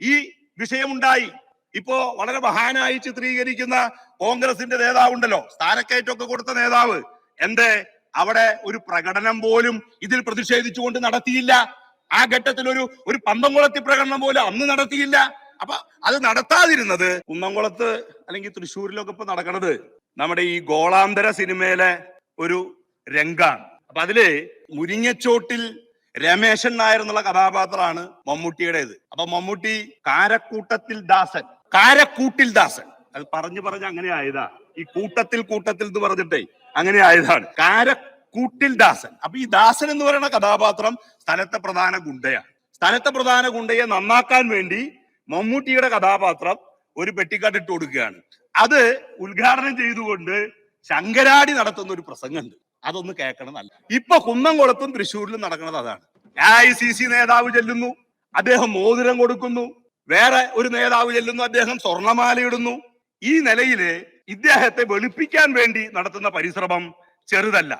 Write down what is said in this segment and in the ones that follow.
ഈ വിഷയമുണ്ടായി. ഇപ്പോ വളരെ മഹാനായി ചിത്രീകരിക്കുന്ന കോൺഗ്രസിന്റെ നേതാവുണ്ടല്ലോ, സ്ഥാനക്കയറ്റമൊക്കെ കൊടുത്ത നേതാവ്, എന്തേ അവിടെ ഒരു പ്രകടനം പോലും ഇതിൽ പ്രതിഷേധിച്ചുകൊണ്ട് നടത്തിയില്ല. ആ ഘട്ടത്തിൽ ഒരു പന്തംകുളത്തി പ്രകടനം പോലും അന്ന് നടത്തിയില്ല. അപ്പൊ അത് നടത്താതിരുന്നത് കുന്നംകുളത്ത് അല്ലെങ്കിൽ തൃശ്ശൂരിലൊക്കെ ഇപ്പൊ നടക്കണത് നമ്മുടെ ഈ ഗോളാന്തര സിനിമയിലെ ഒരു രംഗാണ്. അപ്പൊ അതില് മുരിങ്ങച്ചോട്ടിൽ രമേശൻ നായർ എന്നുള്ള കഥാപാത്രമാണ് മമ്മൂട്ടിയുടേത്. അപ്പൊ മമ്മൂട്ടി കാരക്കൂട്ടത്തിൽ ദാസൻ അത് പറഞ്ഞു അങ്ങനെ ആയതാ. ഈ കൂട്ടത്തിൽ എന്ന് പറഞ്ഞിട്ടേ അങ്ങനെ ആയതാണ് കാരക്കൂട്ടിൽ ദാസൻ. അപ്പൊ ഈ ദാസൻ എന്ന് പറയുന്ന കഥാപാത്രം സ്ഥലത്തെ പ്രധാന ഗുണ്ടയാണ്. സ്ഥലത്തെ പ്രധാന ഗുണ്ടയെ നന്നാക്കാൻ വേണ്ടി മമ്മൂട്ടിയുടെ കഥാപാത്രം ഒരു പെട്ടിക്കാട്ടിട്ട് കൊടുക്കുകയാണ്. അത് ഉദ്ഘാടനം ചെയ്തുകൊണ്ട് ശങ്കരാടി നടത്തുന്ന ഒരു പ്രസംഗമുണ്ട്. അതൊന്ന് കേൾക്കണം. നല്ല ഇപ്പൊ കുന്നംകുളത്തും തൃശ്ശൂരിലും നടക്കുന്നത് അതാണ്. AICC നേതാവ് ചെല്ലുന്നു, അദ്ദേഹം മോതിരം കൊടുക്കുന്നു. വേറെ ഒരു നേതാവ് ചെല്ലുന്നു, അദ്ദേഹം സ്വർണമാല ഇടുന്നു. ഈ നിലയില് ഇദ്ദേഹത്തെ വെളുപ്പിക്കാൻ വേണ്ടി നടത്തുന്ന പരിശ്രമം ചെറുതല്ല.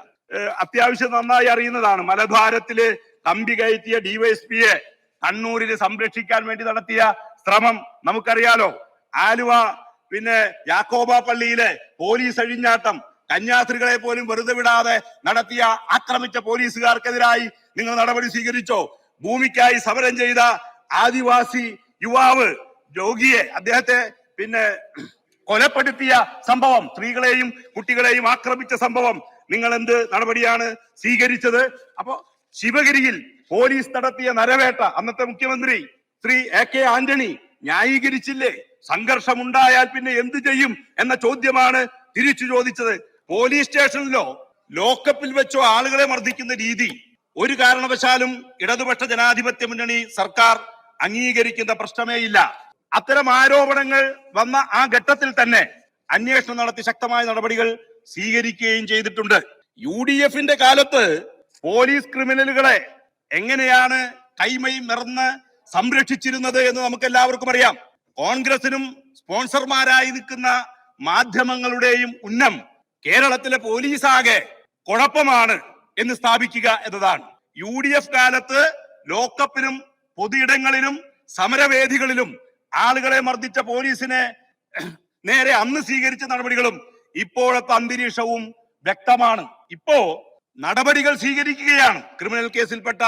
അത്യാവശ്യം നന്നായി അറിയുന്നതാണ്. മലദ്വാരത്തില് കമ്പി കയറ്റിയ DYSPയെ കണ്ണൂരില് സംരക്ഷിക്കാൻ വേണ്ടി നടത്തിയ ശ്രമം നമുക്കറിയാലോ. ആലുവ പിന്നെ യാക്കോബ പള്ളിയിലെ പോലീസ് അഴിഞ്ഞാട്ടം, കന്യാസ്ത്രീകളെ പോലും വെറുതെ വിടാതെ നടത്തിയ ആക്രമിച്ച പോലീസുകാർക്കെതിരായി നിങ്ങൾ നടപടി സ്വീകരിച്ചോ? ഭൂമിക്കായി സമരം ചെയ്ത ആദിവാസി യുവാവ് ജോഗിയെ, അദ്ദേഹത്തെ പിന്നെ കൊലപ്പെടുത്തിയ സംഭവം, സ്ത്രീകളെയും കുട്ടികളെയും ആക്രമിച്ച സംഭവം, നിങ്ങൾ എന്ത് നടപടിയാണ് സ്വീകരിച്ചത്? അപ്പോ ശിവഗിരിയിൽ പോലീസ് നടത്തിയ നരവേട്ട അന്നത്തെ മുഖ്യമന്ത്രി ശ്രീ AK ആന്റണി ന്യായീകരിച്ചില്ലേ? സംഘർഷമുണ്ടായാൽ പിന്നെ എന്ത് ചെയ്യും എന്ന ചോദ്യമാണ് തിരിച്ചു ചോദിച്ചത്. പോലീസ് സ്റ്റേഷനിലോ ലോക്കപ്പിൽ വെച്ചോ ആളുകളെ മർദ്ദിക്കുന്ന രീതി ഒരു കാരണവശാലും ഇടതുപക്ഷ ജനാധിപത്യ മുന്നണി സർക്കാർ അംഗീകരിക്കുന്ന പ്രശ്നമേ ഇല്ല. അത്തരം ആരോപണങ്ങൾ വന്ന ആ ഘട്ടത്തിൽ തന്നെ അന്വേഷണം നടത്തി ശക്തമായ നടപടികൾ സ്വീകരിക്കുകയും ചെയ്തിട്ടുണ്ട്. UDFന്റെ കാലത്ത് പോലീസ് ക്രിമിനലുകളെ എങ്ങനെയാണ് കൈമയും നിറന്ന് സംരക്ഷിച്ചിരുന്നത് എന്ന് നമുക്ക് എല്ലാവർക്കും അറിയാം. കോൺഗ്രസിനും സ്പോൺസർമാരായി നിൽക്കുന്ന മാധ്യമങ്ങളുടെയും ഉന്നം കേരളത്തിലെ പോലീസാകെ കുഴപ്പമാണ് എന്ന് സ്ഥാപിക്കുക എന്നതാണ്. UDF കാലത്ത് ലോക്കപ്പിലും പൊതുയിടങ്ങളിലും സമരവേദികളിലും ആളുകളെ മർദ്ദിച്ച പോലീസിനെ നേരെ അന്ന് സ്വീകരിച്ച നടപടികളും ഇപ്പോഴത്തെ അന്തരീക്ഷവും വ്യക്തമാണ്. ഇപ്പോ നടപടികൾ സ്വീകരിക്കുകയാണ്. ക്രിമിനൽ കേസിൽപ്പെട്ട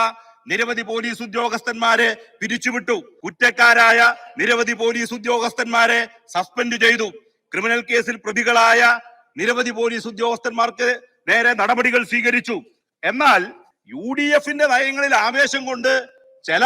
നിരവധി പോലീസ് ഉദ്യോഗസ്ഥന്മാരെ പിരിച്ചുവിട്ടു. കുറ്റക്കാരായ നിരവധി പോലീസ് ഉദ്യോഗസ്ഥന്മാരെ സസ്പെൻഡ് ചെയ്തു. ക്രിമിനൽ കേസിൽ പ്രതികളായ നിരവധി പോലീസ് ഉദ്യോഗസ്ഥന്മാർക്ക് നേരെ നടപടികൾ സ്വീകരിച്ചു. എന്നാൽ UDFന്റെ നയങ്ങളിൽ ആവേശം കൊണ്ട് ചില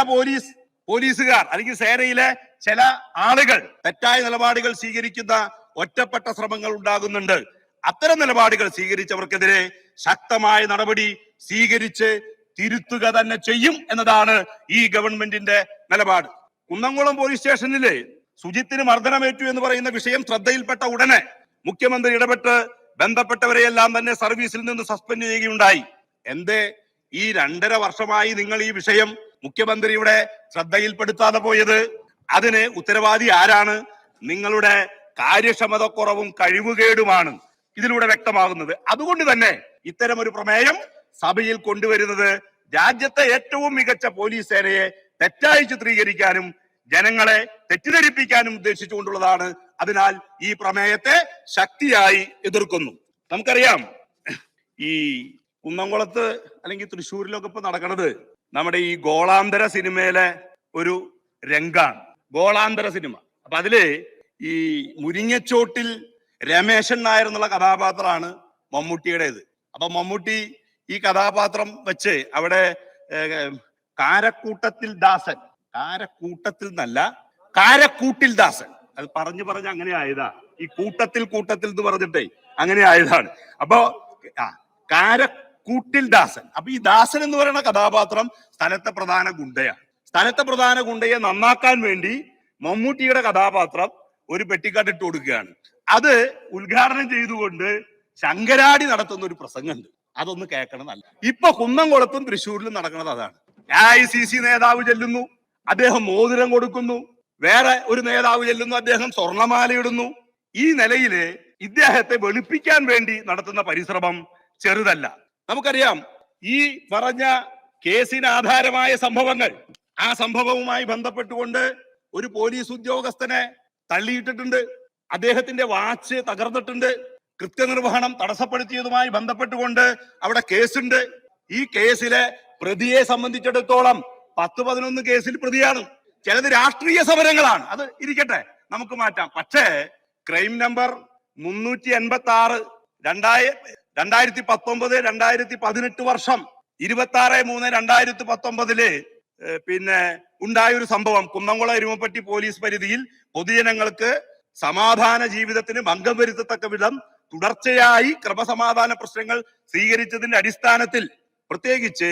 പോലീസുകാർ അല്ലെങ്കിൽ സേനയിലെ ചില ആളുകൾ തെറ്റായ നിലപാടുകൾ സ്വീകരിക്കുന്ന ഒറ്റപ്പെട്ട ശ്രമങ്ങൾ ഉണ്ടാകുന്നുണ്ട്. അത്തരം നിലപാടുകൾ സ്വീകരിച്ചവർക്കെതിരെ ശക്തമായ നടപടി സ്വീകരിച്ച് തിരുത്തുക തന്നെ ചെയ്യും എന്നതാണ് ഈ ഗവൺമെന്റിന്റെ നിലപാട്. കുന്നംകുളം പോലീസ് സ്റ്റേഷനിലെ സുജിത്തിന് മർദ്ദനമേറ്റു എന്ന് പറയുന്ന വിഷയം ശ്രദ്ധയിൽപ്പെട്ട ഉടനെ മുഖ്യമന്ത്രി ഇടപെട്ട് ബന്ധപ്പെട്ടവരെയെല്ലാം തന്നെ സർവീസിൽ നിന്ന് സസ്പെൻഡ് ചെയ്യുകയുണ്ടായി. എന്തേ ഈ 2.5 വർഷമായി നിങ്ങൾ ഈ വിഷയം മുഖ്യമന്ത്രിയുടെ ശ്രദ്ധയിൽപ്പെടുത്താതെ പോയത്? അതിന് ഉത്തരവാദി ആരാണ്? നിങ്ങളുടെ കാര്യക്ഷമത കുറവും കഴിവുകേടുമാണ് ഇതിലൂടെ വ്യക്തമാകുന്നത്. അതുകൊണ്ട് തന്നെ ഇത്തരം ഒരു പ്രമേയം സഭയിൽ കൊണ്ടുവരുന്നത് രാജ്യത്തെ ഏറ്റവും മികച്ച പോലീസ് സേനയെ തെറ്റായി ചിത്രീകരിക്കാനും ജനങ്ങളെ തെറ്റിദ്ധരിപ്പിക്കാനും ഉദ്ദേശിച്ചുകൊണ്ടുള്ളതാണ്. അതിനാൽ ഈ പ്രമേയത്തെ ശക്തിയായി എതിർക്കുന്നു. നമുക്കറിയാം, ഈ കുന്നംകുളത്ത് അല്ലെങ്കിൽ തൃശ്ശൂരിലൊക്കെ ഇപ്പൊ നടക്കുന്നത് നമ്മുടെ ഈ ഗോളാന്തര സിനിമയിലെ ഒരു രംഗാണ്. ഗോളാന്തര സിനിമ. അപ്പൊ അതില് ഈ മുരിങ്ങച്ചോട്ടിൽ രമേശൻ നായർ എന്നുള്ള കഥാപാത്രമാണ് മമ്മൂട്ടിയുടേത്. അപ്പൊ മമ്മൂട്ടി ഈ കഥാപാത്രം വെച്ച് അവിടെ കാരക്കൂട്ടത്തിൽ ദാസൻ, കാരക്കൂട്ടിൽ ദാസൻ, അത് പറഞ്ഞു അങ്ങനെ ആയതാ. ഈ കൂട്ടത്തിൽ എന്ന് പറഞ്ഞിട്ടേ അങ്ങനെ ആയതാണ്. അപ്പൊ കാരക്കൂട്ടിൽ ദാസൻ. അപ്പൊ ഈ ദാസൻ എന്ന് പറയുന്ന കഥാപാത്രം സ്ഥലത്തെ പ്രധാന ഗുണ്ടയാണ്. സ്ഥലത്തെ പ്രധാന ഗുണ്ടയെ നന്നാക്കാൻ വേണ്ടി മമ്മൂട്ടിയുടെ കഥാപാത്രം ഒരു പെട്ടിക്കാട്ടിട്ട് കൊടുക്കുകയാണ്. അത് ഉദ്ഘാടനം ചെയ്തുകൊണ്ട് ശങ്കരാടി നടത്തുന്ന ഒരു പ്രസംഗമുണ്ട്. അതൊന്ന് കേൾക്കണം. നല്ല ഇപ്പൊ കുന്നംകുളത്തും തൃശ്ശൂരിലും നടക്കുന്നത് അതാണ്. AICC നേതാവ് ചെല്ലുന്നു, അദ്ദേഹം മോതിരം കൊടുക്കുന്നു. വേറെ ഒരു നേതാവ് ചെല്ലുന്നു, അദ്ദേഹം സ്വർണമാല ഇടുന്നു. ഈ നിലയില് ഇദ്ദേഹത്തെ വെളുപ്പിക്കാൻ വേണ്ടി നടത്തുന്ന പരിശ്രമം ചെറുതല്ല. നമുക്കറിയാം, ഈ പറഞ്ഞ കേസിന് ആധാരമായ സംഭവങ്ങൾ, ആ സംഭവവുമായി ബന്ധപ്പെട്ടുകൊണ്ട് ഒരു പോലീസ് ഉദ്യോഗസ്ഥനെ തള്ളിയിട്ടിട്ടുണ്ട്. അദ്ദേഹത്തിന്റെ വാച്ച് തകർന്നിട്ടുണ്ട്. കൃത്യനിർവഹണം തടസ്സപ്പെടുത്തിയതുമായി ബന്ധപ്പെട്ടുകൊണ്ട് അവിടെ കേസുണ്ട്. ഈ കേസിലെ പ്രതിയെ സംബന്ധിച്ചിടത്തോളം 10-11 കേസിൽ പ്രതിയാണ്. ചിലത് രാഷ്ട്രീയ സമരങ്ങളാണ്, അത് ഇരിക്കട്ടെ, നമുക്ക് മാറ്റാം. പക്ഷേ ക്രൈം നമ്പർ 386 2019-2018 വർഷം 26/3/2019 പിന്നെ ഉണ്ടായ ഒരു സംഭവം കുന്നംകുളം എരുമപ്പെട്ടി പോലീസ് പരിധിയിൽ പൊതുജനങ്ങൾക്ക് സമാധാന ജീവിതത്തിന് ഭംഗം വരുത്തത്തക്ക വിധം തുടർച്ചയായി ക്രമസമാധാന പ്രശ്നങ്ങൾ സ്വീകരിച്ചതിന്റെ അടിസ്ഥാനത്തിൽ പ്രത്യേകിച്ച്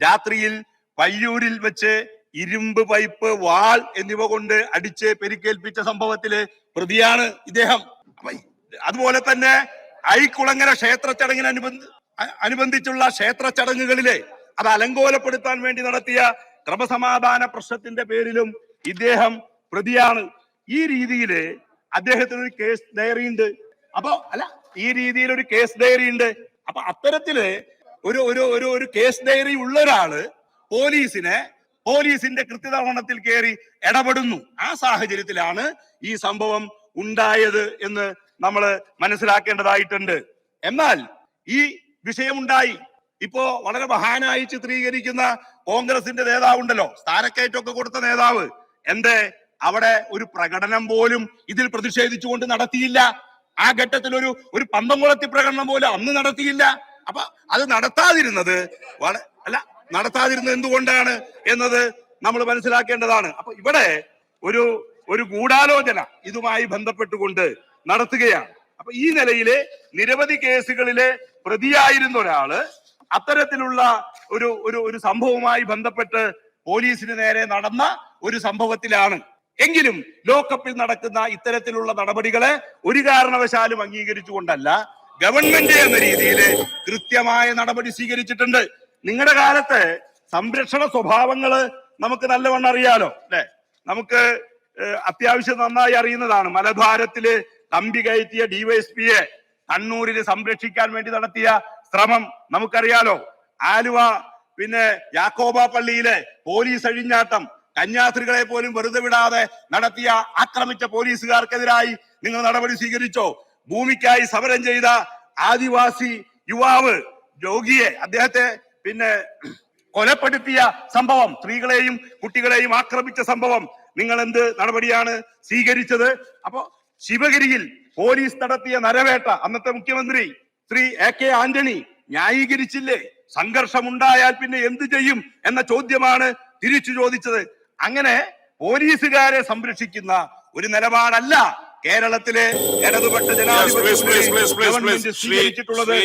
രാത്രിയിൽ പയ്യൂരിൽ വെച്ച് ഇരുമ്പ് പൈപ്പ്, വാൾ എന്നിവ കൊണ്ട് അടിച്ച് പരിക്കേൽപ്പിച്ച സംഭവത്തില് പ്രതിയാണ് ഇദ്ദേഹം. അതുപോലെ തന്നെ ഐക്കുളങ്ങര ക്ഷേത്ര അനുബന്ധിച്ചുള്ള ക്ഷേത്ര ചടങ്ങുകളിലെ അത് അലങ്കോലപ്പെടുത്താൻ വേണ്ടി നടത്തിയ ക്രമസമാധാന പ്രശ്നത്തിന്റെ പേരിലും ഇദ്ദേഹം പ്രതിയാണ്. ഈ രീതിയില് അദ്ദേഹത്തിന് ഒരു കേസ് ഡയറി ഉണ്ട്. ഈ രീതിയിൽ ഒരു കേസ് ഡയറി ഉണ്ട്. അപ്പൊ അത്തരത്തില് ഒരു കേസ് ഡയറി ഉള്ള ഒരാള് പോലീസിന്റെ കൃത്യനിർവഹണത്തിൽ കയറി ഇടപെടുന്നു. ആ സാഹചര്യത്തിലാണ് ഈ സംഭവം ഉണ്ടായത് എന്ന് നമ്മൾ മനസ്സിലാക്കേണ്ടതായിട്ടുണ്ട്. എന്നാൽ ഈ വിഷയമുണ്ടായി. ഇപ്പോ വളരെ മഹാനായി ചിത്രീകരിക്കുന്ന കോൺഗ്രസിന്റെ നേതാവുണ്ടല്ലോ, സ്ഥാനക്കയറ്റമൊക്കെ കൊടുത്ത നേതാവ്, അവിടെ ഒരു പ്രകടനം പോലും ഇതിൽ പ്രതിഷേധിച്ചുകൊണ്ട് നടത്തിയില്ല. ആ ഘട്ടത്തിൽ ഒരു പന്തംകുളത്തി പ്രകടനം പോലും അന്ന് നടത്തിയില്ല. അപ്പൊ അത് നടത്താതിരുന്നത് എന്തുകൊണ്ടാണ് എന്നത് നമ്മൾ മനസ്സിലാക്കേണ്ടതാണ്. അപ്പൊ ഇവിടെ ഒരു ഗൂഢാലോചന ഇതുമായി ബന്ധപ്പെട്ടുകൊണ്ട് നടത്തുകയാണ്. അപ്പൊ ഈ നിലയിലെ നിരവധി കേസുകളിലെ പ്രതിയായിരുന്ന ഒരാള് അത്തരത്തിലുള്ള ഒരു സംഭവവുമായി ബന്ധപ്പെട്ട് പോലീസിന് നേരെ നടന്ന ഒരു സംഭവത്തിലാണ്. എങ്കിലും ലോക്കപ്പിൽ നടക്കുന്ന ഇത്തരത്തിലുള്ള നടപടികളെ ഒരു കാരണവശാലും അംഗീകരിച്ചുകൊണ്ടല്ല ഗവൺമെന്റ് എന്ന രീതിയിൽ കൃത്യമായ നടപടി സ്വീകരിച്ചിട്ടുണ്ട്. നിങ്ങളുടെ കാലത്തെ സംരക്ഷണ സ്വഭാവങ്ങള് നമുക്ക് നല്ലവണ്ണം അറിയാലോ, അല്ലെ? നമുക്ക് അത്യാവശ്യം നന്നായി അറിയുന്നതാണ്. മലദ്വാരത്തില് കമ്പി കയറ്റിയ ഡിവൈഎസ്പിയെ കണ്ണൂരിൽ സംരക്ഷിക്കാൻ വേണ്ടി നടത്തിയ ശ്രമം നമുക്കറിയാലോ. ആലുവ യാക്കോബ പള്ളിയിലെ പോലീസ് അഴിഞ്ഞാട്ടം, കന്യാസ്ത്രീകളെ പോലും വെറുതെ വിടാതെ ആക്രമിച്ച പോലീസുകാർക്കെതിരായി നിങ്ങൾ നടപടി സ്വീകരിച്ചോ? ഭൂമിക്കായി സമരം ചെയ്ത ആദിവാസി യുവാവ് ജോഗിയെ, അദ്ദേഹത്തെ കൊലപ്പെടുത്തിയ സംഭവം, സ്ത്രീകളെയും കുട്ടികളെയും ആക്രമിച്ച സംഭവം, നിങ്ങൾ എന്ത് നടപടിയാണ് സ്വീകരിച്ചത്? അപ്പോ ശിവഗിരിയിൽ പോലീസ് നടത്തിയ നരവേട്ട അന്നത്തെ മുഖ്യമന്ത്രി ശ്രീ AK ആന്റണി ന്യായീകരിച്ചില്ലേ? സംഘർഷമുണ്ടായാൽ പിന്നെ എന്ത് ചെയ്യും എന്ന ചോദ്യമാണ് തിരിച്ചു ചോദിച്ചത്. അങ്ങനെ പോലീസുകാരെ സംരക്ഷിക്കുന്ന ഒരു നിലപാടല്ല കേരളത്തിലെ ഇടതുപക്ഷ ജനാധിപത്യ സ്വീകരിച്ചിട്ടുള്ളത്.